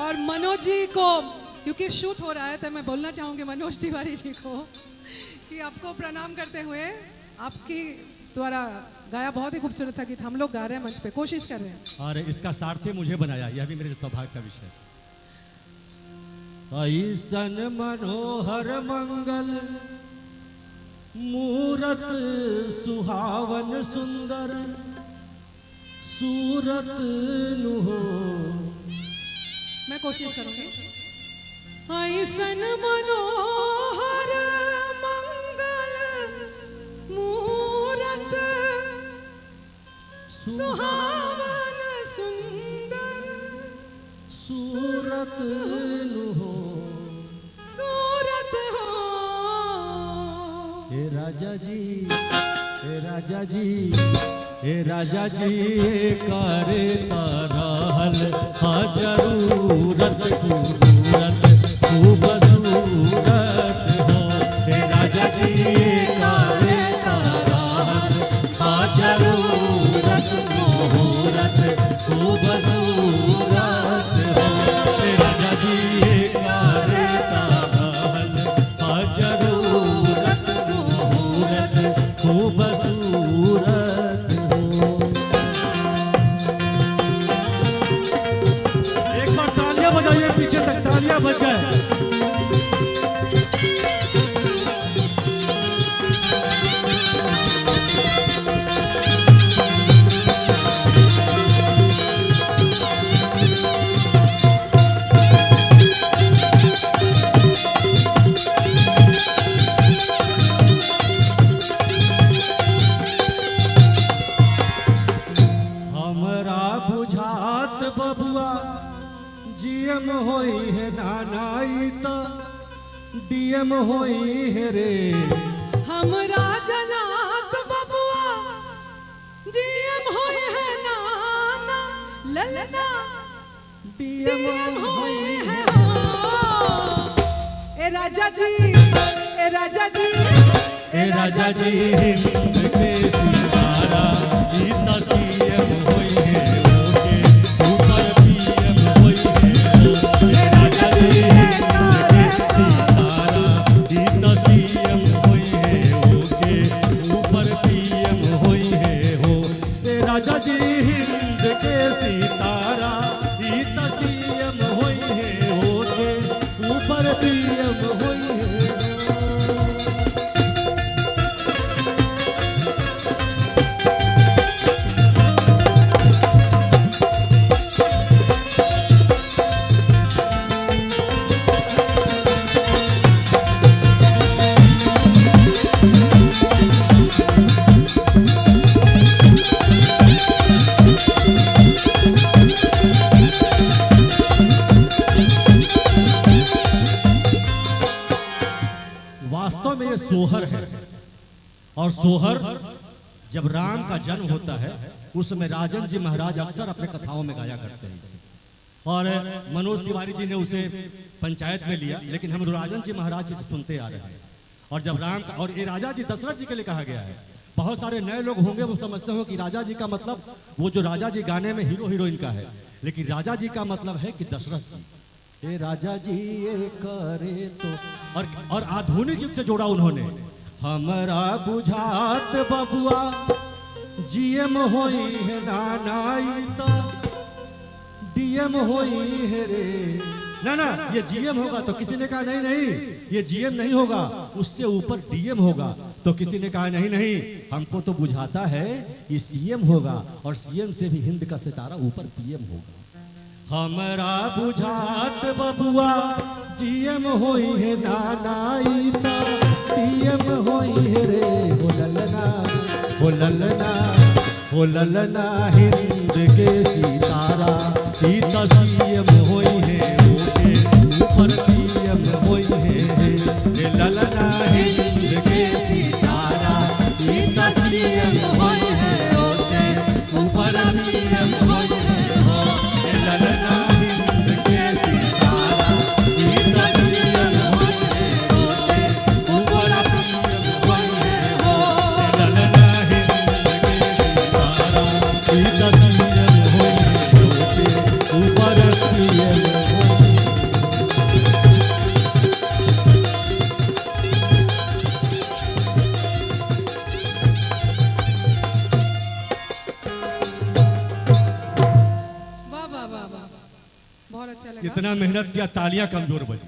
और मनोज जी को, क्योंकि शूट हो रहा है तो मैं बोलना चाहूँगी मनोज तिवारी जी को कि आपको प्रणाम करते हुए आपकी द्वारा गाया बहुत ही खूबसूरत सा गीत हम लोग गा रहे हैं, मंच पे कोशिश कर रहे हैं और इसका सारथी मुझे बनाया, यह भी मेरे सौभाग्य का विषय। ऐसन मनोहर मंगल मूरत सुहावन सुंदर सूरत नु हो। मैं कोशिश करूंगी। ऐसन मनोहर मंगल मूरत सुहावन सुंदर सूरत नु हो। सूरत हो। हे राजा जी, हे राजा जी, हे राजा जी करे तरहल हा जरूरत खूबसूरत खूब सूरत हो। हे राजा जी करे तरहल हा जरूरत मुहूरत खूब सूरत हो। हे राजा जी करे तरहल हा जरूरत मुहूरत खूब सूरत। एक बार तालियां बजाइए, पीछे तक तालियां बज जाए। हमरा बुझात बबुआ जीएम होई है नानाई तो डीएम होई है रे। हमरा जनात बबुआ जीएम होए है नाना ललना डीएम होए है हो। ए राजा जी, ए राजा जी, ए राजा जी हिंद के सितारा ई तो सीएम होई है ओके ऊपर पीएम होई है। ए राजा जी हिंद के सितारा ई तो सीएम होई है ओके ऊपर पीएम होई है हो। ए राजा जी हिंद के सितारा ई तो सीएम होई है ओके ऊपर पीएम होई है। वास्तव में ये सोहर है और सोहर जब राम का जन्म होता है उस समय राजन जी महाराज अक्सर अपने कथाओं में गाया करते हैं और मनोज तिवारी जी ने उसे पंचायत में लिया, लेकिन हम राजन जी महाराज जी से सुनते आ रहे हैं। और जब राम का और ये राजा जी दशरथ जी के लिए कहा गया है। बहुत सारे नए लोग होंगे वो समझते हो कि राजा जी का मतलब वो जो राजा जी गाने में हीरो हीरोइन का है, लेकिन राजा जी का मतलब है कि दशरथ जी। ए राजा जी ये करे तो और आधुनिक युग से जोड़ा उन्होंने। हमरा बुझात बबुआ जीएम होई है नानाई तो डीएम होई है रे। ना ना ये जीएम होगा तो किसी ने कहा नहीं नहीं ये जीएम नहीं होगा, उससे ऊपर डीएम होगा। तो किसी ने कहा नहीं नहीं हमको तो बुझाता है ये सीएम होगा और सीएम से भी हिंद का सितारा ऊपर पीएम होगा। हमरा बुझात बबुआ जीएम होई है नानाई तो डीएम होई है रे। हो ललना हो ललना हो ललना हिंद के सितारा ई तो सीएम होई है ओके ऊपर पीएम होई है। हे ललना हिंद के सितारा ई तो सीएम होई है ओसे ऊपर पीएम होई है हो। हे ललना हिंद के सितारा ई तो सीएम होई है ओसे ऊपर पीएम होई है हो। हे ललना हिंद के सितारा ई तो सीएम होई है अच्छा लगा। कितना मेहनत किया, तालियां कमजोर बजी।